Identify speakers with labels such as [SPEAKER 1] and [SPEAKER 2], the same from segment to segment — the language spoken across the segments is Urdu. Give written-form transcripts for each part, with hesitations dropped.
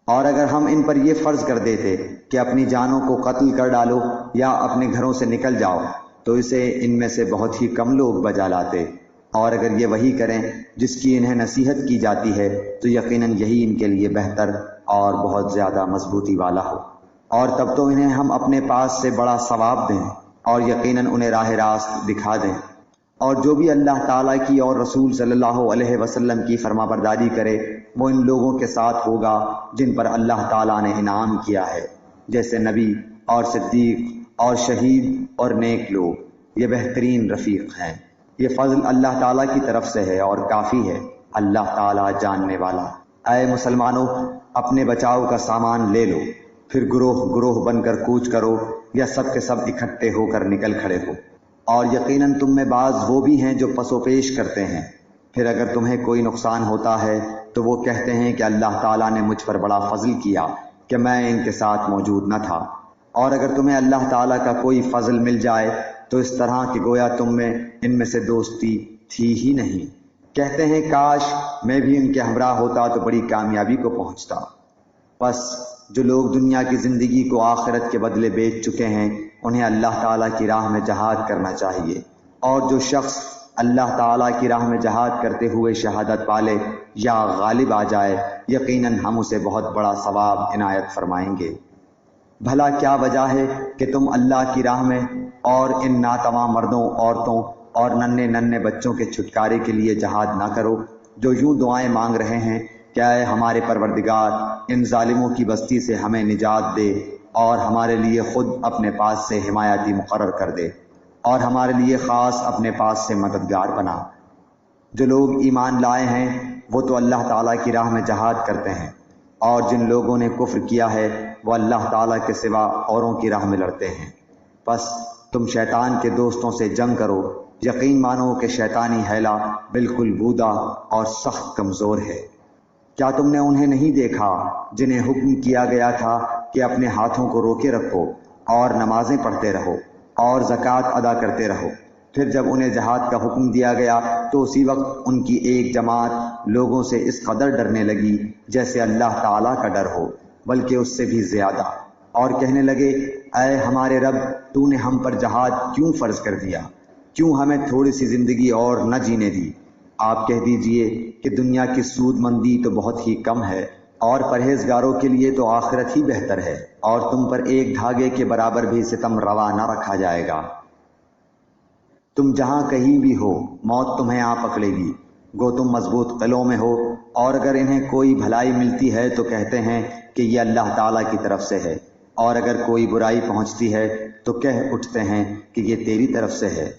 [SPEAKER 1] اور اگر ہم ان پر یہ فرض کر دیتے کہ اپنی جانوں کو قتل کر ڈالو یا اپنے گھروں سے نکل جاؤ تو اسے ان میں سے بہت ہی کم لوگ بجا لاتے، اور اگر یہ وہی کریں جس کی انہیں نصیحت کی جاتی ہے تو یقیناً یہی ان کے لیے بہتر اور بہت زیادہ مضبوطی والا ہو، اور تب تو انہیں ہم اپنے پاس سے بڑا ثواب دیں اور یقیناً انہیں راہ راست دکھا دیں۔ اور جو بھی اللہ تعالیٰ کی اور رسول صلی اللہ علیہ وسلم کی فرما برداری کرے وہ ان لوگوں کے ساتھ ہوگا جن پر اللہ تعالیٰ نے انعام کیا ہے، جیسے نبی اور صدیق اور شہید اور نیک لوگ، یہ بہترین رفیق ہیں۔ یہ فضل اللہ تعالیٰ کی طرف سے ہے اور کافی ہے، اللہ تعالیٰ جاننے والا۔ اے مسلمانوں، اپنے بچاؤ کا سامان لے لو، پھر گروہ گروہ بن کر کوچ کرو یا سب کے سب اکٹھے ہو کر نکل کھڑے ہو، اور یقیناً تم میں بعض وہ بھی ہیں جو پس و پیش کرتے ہیں۔ پھر اگر تمہیں کوئی نقصان ہوتا ہے تو وہ کہتے ہیں کہ اللہ تعالیٰ نے مجھ پر بڑا فضل کیا کہ میں ان کے ساتھ موجود نہ تھا، اور اگر تمہیں اللہ تعالیٰ کا کوئی فضل مل جائے تو اس طرح کہ گویا تم میں ان میں سے دوستی تھی ہی نہیں، کہتے ہیں کاش میں بھی ان کے ہمراہ ہوتا تو بڑی کامیابی کو پہنچتا۔ بس جو لوگ دنیا کی زندگی کو آخرت کے بدلے بیچ چکے ہیں انہیں اللہ تعالیٰ کی راہ میں جہاد کرنا چاہیے، اور جو شخص اللہ تعالیٰ کی راہ میں جہاد کرتے ہوئے شہادت پالے یا غالب آ جائے یقیناً ہم اسے بہت بڑا ثواب عنایت فرمائیں گے۔ بھلا کیا وجہ ہے کہ تم اللہ کی راہ میں اور ان ناتواں مردوں، عورتوں اور ننھے ننھے بچوں کے چھٹکارے کے لیے جہاد نہ کرو، جو یوں دعائیں مانگ رہے ہیں کہ اے ہمارے پروردگار ان ظالموں کی بستی سے ہمیں نجات دے اور ہمارے لیے خود اپنے پاس سے حمایتی مقرر کر دے اور ہمارے لیے خاص اپنے پاس سے مددگار بنا۔ جو لوگ ایمان لائے ہیں وہ تو اللہ تعالیٰ کی راہ میں جہاد کرتے ہیں، اور جن لوگوں نے کفر کیا ہے وہ اللہ تعالیٰ کے سوا اوروں کی راہ میں لڑتے ہیں۔ بس تم شیطان کے دوستوں سے جنگ کرو، یقین مانو کہ شیطانی حیلہ بالکل بودا اور سخت کمزور ہے۔ کیا تم نے انہیں نہیں دیکھا جنہیں حکم کیا گیا تھا کہ اپنے ہاتھوں کو روکے رکھو اور نمازیں پڑھتے رہو اور زکوٰۃ ادا کرتے رہو؟ پھر جب انہیں جہاد کا حکم دیا گیا تو اسی وقت ان کی ایک جماعت لوگوں سے اس قدر ڈرنے لگی جیسے اللہ تعالیٰ کا ڈر ہو، بلکہ اس سے بھی زیادہ، اور کہنے لگے اے ہمارے رب، تو نے ہم پر جہاد کیوں فرض کر دیا؟ کیوں ہمیں تھوڑی سی زندگی اور نہ جینے دی؟ آپ کہہ دیجئے کہ دنیا کی سود مندی تو بہت ہی کم ہے، اور پرہیزگاروں کے لیے تو آخرت ہی بہتر ہے، اور تم پر ایک دھاگے کے برابر بھی ستم روا نہ رکھا جائے گا۔ تم جہاں کہیں بھی ہو موت تمہیں آ پکڑے گی، گو تم مضبوط قلعوں میں ہو، اور اگر انہیں کوئی بھلائی ملتی ہے تو کہتے ہیں کہ یہ اللہ تعالیٰ کی طرف سے ہے، اور اگر کوئی برائی پہنچتی ہے تو کہہ اٹھتے ہیں کہ یہ تیری طرف سے ہے۔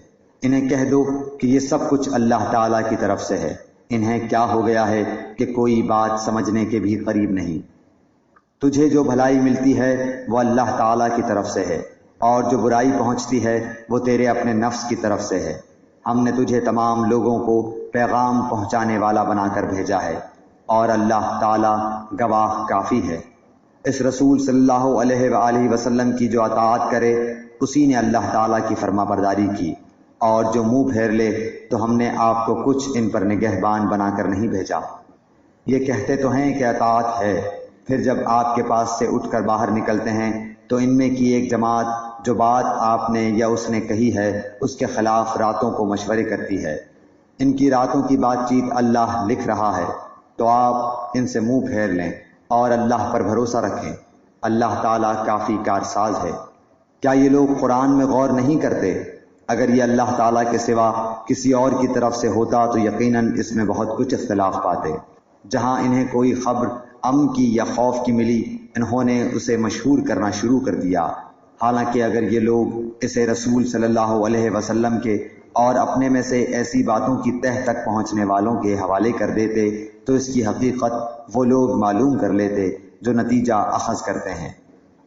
[SPEAKER 1] انہیں کہہ دو کہ یہ سب کچھ اللہ تعالیٰ کی طرف سے ہے، انہیں کیا ہو گیا ہے کہ کوئی بات سمجھنے کے بھی قریب نہیں۔ تجھے جو بھلائی ملتی ہے وہ اللہ تعالیٰ کی طرف سے ہے، اور جو برائی پہنچتی ہے وہ تیرے اپنے نفس کی طرف سے ہے۔ ہم نے تجھے تمام لوگوں کو پیغام پہنچانے والا بنا کر بھیجا ہے، اور اللہ تعالیٰ گواہ کافی ہے۔ اس رسول صلی اللہ علیہ وآلہ وسلم کی جو اطاعت کرے اسی نے اللہ تعالیٰ کی فرما برداری کی، اور جو منہ پھیر لے تو ہم نے آپ کو کچھ ان پر نگہبان بنا کر نہیں بھیجا۔ یہ کہتے تو ہیں کہ اطاعت ہے، پھر جب آپ کے پاس سے اٹھ کر باہر نکلتے ہیں تو ان میں کی ایک جماعت جو بات آپ نے یا اس نے کہی ہے اس کے خلاف راتوں کو مشورے کرتی ہے۔ ان کی راتوں کی بات چیت اللہ لکھ رہا ہے، تو آپ ان سے منہ پھیر لیں اور اللہ پر بھروسہ رکھیں، اللہ تعالیٰ کافی کارساز ہے۔ کیا یہ لوگ قرآن میں غور نہیں کرتے؟ اگر یہ اللہ تعالیٰ کے سوا کسی اور کی طرف سے ہوتا تو یقیناً اس میں بہت کچھ اختلاف پاتے۔ جہاں انہیں کوئی خبر امن کی یا خوف کی ملی انہوں نے اسے مشہور کرنا شروع کر دیا، حالانکہ اگر یہ لوگ اسے رسول صلی اللہ علیہ وسلم کے اور اپنے میں سے ایسی باتوں کی تہ تک پہنچنے والوں کے حوالے کر دیتے تو اس کی حقیقت وہ لوگ معلوم کر لیتے جو نتیجہ اخذ کرتے ہیں۔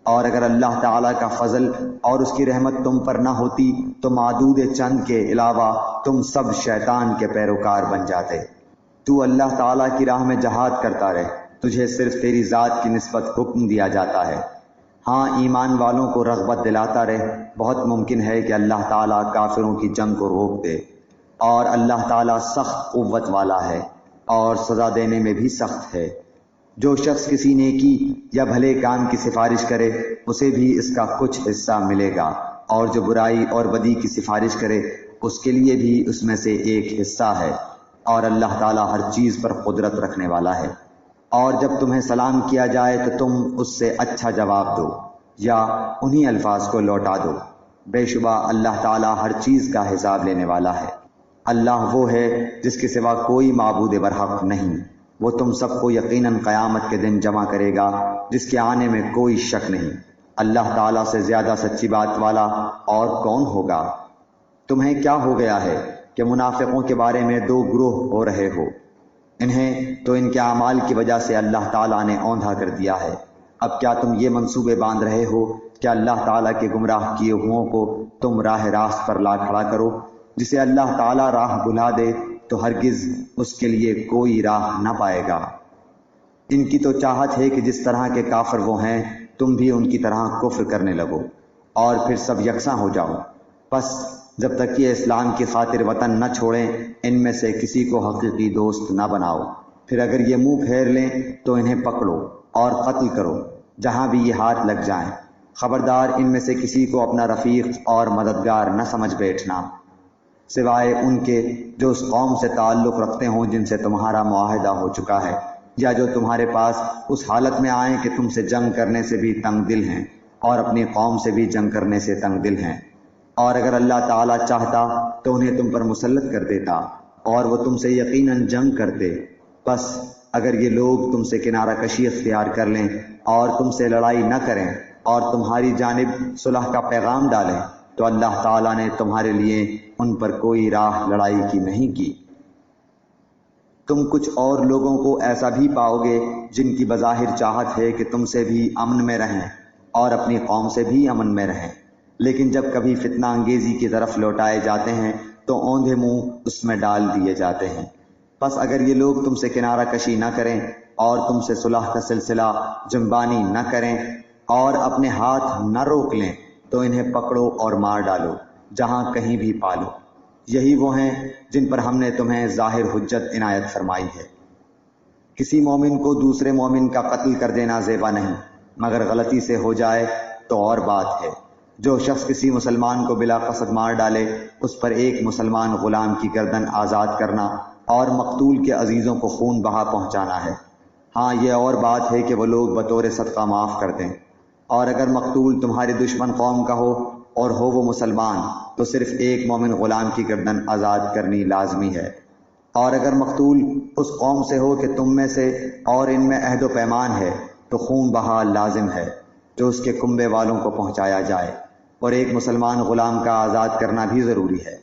[SPEAKER 1] اور اگر اللہ تعالیٰ کا فضل اور اس کی رحمت تم پر نہ ہوتی تو معدود چند کے علاوہ تم سب شیطان کے پیروکار بن جاتے۔ تو اللہ تعالیٰ کی راہ میں جہاد کرتا رہ، تجھے صرف تیری ذات کی نسبت حکم دیا جاتا ہے۔ ہاں ایمان والوں کو رغبت دلاتا رہ، بہت ممکن ہے کہ اللہ تعالیٰ کافروں کی جنگ کو روک دے، اور اللہ تعالیٰ سخت قوت والا ہے اور سزا دینے میں بھی سخت ہے۔ جو شخص کسی نیکی یا بھلے کام کی سفارش کرے اسے بھی اس کا کچھ حصہ ملے گا، اور جو برائی اور بدی کی سفارش کرے اس کے لیے بھی اس میں سے ایک حصہ ہے، اور اللہ تعالیٰ ہر چیز پر قدرت رکھنے والا ہے۔ اور جب تمہیں سلام کیا جائے تو تم اس سے اچھا جواب دو یا انہی الفاظ کو لوٹا دو، بے شبہ اللہ تعالیٰ ہر چیز کا حساب لینے والا ہے۔ اللہ وہ ہے جس کے سوا کوئی معبود برحق نہیں، وہ تم سب کو یقیناً قیامت کے دن جمع کرے گا جس کے آنے میں کوئی شک نہیں۔ اللہ تعالیٰ سے زیادہ سچی بات والا اور کون ہوگا؟ تمہیں کیا ہو گیا ہے کہ منافقوں کے بارے میں دو گروہ ہو رہے ہو؟ انہیں تو ان کے اعمال کی وجہ سے اللہ تعالیٰ نے اوندھا کر دیا ہے۔ اب کیا تم یہ منصوبے باندھ رہے ہو کہ اللہ تعالیٰ کے گمراہ کیے ہوئوں کو تم راہ راست پر لا کھڑا کرو؟ جسے اللہ تعالیٰ راہ بھلا دے تو ہرگز اس کے لیے کوئی راہ نہ پائے گا۔ ان کی تو چاہت ہے کہ جس طرح کے کافر وہ ہیں تم بھی ان کی طرح کفر کرنے لگو اور پھر سب یکساں ہو جاؤ۔ بس جب تک یہ اسلام کی خاطر وطن نہ چھوڑیں ان میں سے کسی کو حقیقی دوست نہ بناؤ، پھر اگر یہ منہ پھیر لیں تو انہیں پکڑو اور قتل کرو جہاں بھی یہ ہاتھ لگ جائیں۔ خبردار ان میں سے کسی کو اپنا رفیق اور مددگار نہ سمجھ بیٹھنا، سوائے ان کے جو اس قوم سے تعلق رکھتے ہوں جن سے تمہارا معاہدہ ہو چکا ہے، یا جو تمہارے پاس اس حالت میں آئیں کہ تم سے جنگ کرنے سے بھی تنگ دل ہیں اور اپنی قوم سے بھی جنگ کرنے سے تنگ دل ہیں۔ اور اگر اللہ تعالیٰ چاہتا تو انہیں تم پر مسلط کر دیتا اور وہ تم سے یقیناً جنگ کرتے۔ بس اگر یہ لوگ تم سے کنارہ کشی اختیار کر لیں اور تم سے لڑائی نہ کریں اور تمہاری جانب صلح کا پیغام ڈالیں تو اللہ تعالیٰ نے تمہارے لیے ان پر کوئی راہ لڑائی کی نہیں کی۔ تم کچھ اور لوگوں کو ایسا بھی پاؤ گے جن کی بظاہر چاہت ہے کہ تم سے بھی امن میں رہیں اور اپنی قوم سے بھی امن میں رہیں، لیکن جب کبھی فتنہ انگیزی کی طرف لوٹائے جاتے ہیں تو اوندھے منہ اس میں ڈال دیے جاتے ہیں۔ پس اگر یہ لوگ تم سے کنارہ کشی نہ کریں اور تم سے صلح کا سلسلہ جنبانی نہ کریں اور اپنے ہاتھ نہ روک لیں تو انہیں پکڑو اور مار ڈالو جہاں کہیں بھی پالو۔ یہی وہ ہیں جن پر ہم نے تمہیں ظاہر حجت عنایت فرمائی ہے۔ کسی مومن کو دوسرے مومن کا قتل کر دینا زیبا نہیں، مگر غلطی سے ہو جائے تو اور بات ہے۔ جو شخص کسی مسلمان کو بلا قصد مار ڈالے اس پر ایک مسلمان غلام کی گردن آزاد کرنا اور مقتول کے عزیزوں کو خون بہا پہنچانا ہے۔ ہاں یہ اور بات ہے کہ وہ لوگ بطور صدقہ معاف کر دیں۔ اور اگر مقتول تمہاری دشمن قوم کا ہو اور ہو وہ مسلمان تو صرف ایک مومن غلام کی گردن آزاد کرنی لازمی ہے۔ اور اگر مقتول اس قوم سے ہو کہ تم میں سے اور ان میں عہد و پیمان ہے تو خون بہا لازم ہے جو اس کے کنبے والوں کو پہنچایا جائے، اور ایک مسلمان غلام کا آزاد کرنا بھی ضروری ہے۔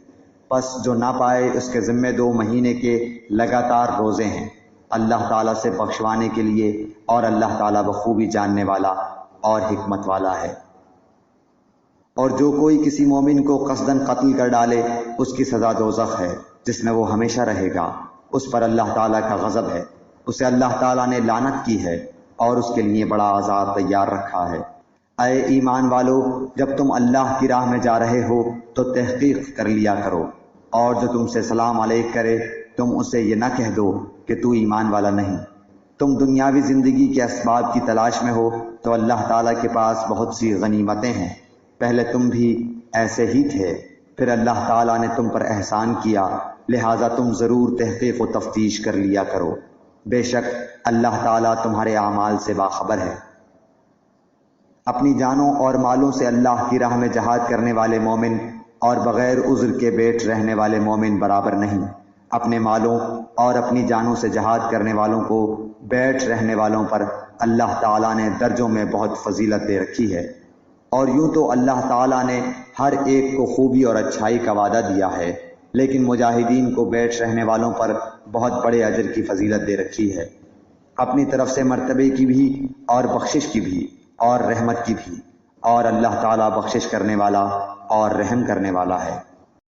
[SPEAKER 1] پس جو نہ پائے اس کے ذمے 2 مہینے کے لگاتار روزے ہیں اللہ تعالیٰ سے بخشوانے کے لیے، اور اللہ تعالیٰ بخوبی جاننے والا اور حکمت والا ہے۔ اور جو کوئی کسی مومن کو قصداً قتل کر ڈالے اس کی سزا دوزخ ہے جس میں وہ ہمیشہ رہے گا، اس پر اللہ تعالیٰ کا غضب ہے، اسے اللہ تعالیٰ نے لعنت کی ہے اور اس کے لیے بڑا عذاب تیار رکھا ہے۔ اے ایمان والو، جب تم اللہ کی راہ میں جا رہے ہو تو تحقیق کر لیا کرو، اور جو تم سے سلام علیک کرے تم اسے یہ نہ کہہ دو کہ تو ایمان والا نہیں۔ تم دنیاوی زندگی کے اسباب کی تلاش میں ہو تو اللہ تعالیٰ کے پاس بہت سی غنیمتیں ہیں، پہلے تم بھی ایسے ہی تھے، پھر اللہ تعالیٰ نے تم پر احسان کیا، لہٰذا تم ضرور تحقیق و تفتیش کر لیا کرو، بے شک اللہ تعالیٰ تمہارے اعمال سے باخبر ہے۔ اپنی جانوں اور مالوں سے اللہ کی راہ میں جہاد کرنے والے مومن اور بغیر عذر کے بیٹھ رہنے والے مومن برابر نہیں۔ اپنے مالوں اور اپنی جانوں سے جہاد کرنے والوں کو بیٹھ رہنے والوں پر اللہ تعالیٰ نے درجوں میں بہت فضیلت دے رکھی ہے، اور یوں تو اللہ تعالیٰ نے ہر ایک کو خوبی اور اچھائی کا وعدہ دیا ہے، لیکن مجاہدین کو بیٹھ رہنے والوں پر بہت بڑے اجر کی فضیلت دے رکھی ہے، اپنی طرف سے مرتبے کی بھی اور بخشش کی بھی اور رحمت کی بھی، اور اللہ تعالیٰ بخشش کرنے والا اور رحم کرنے والا ہے۔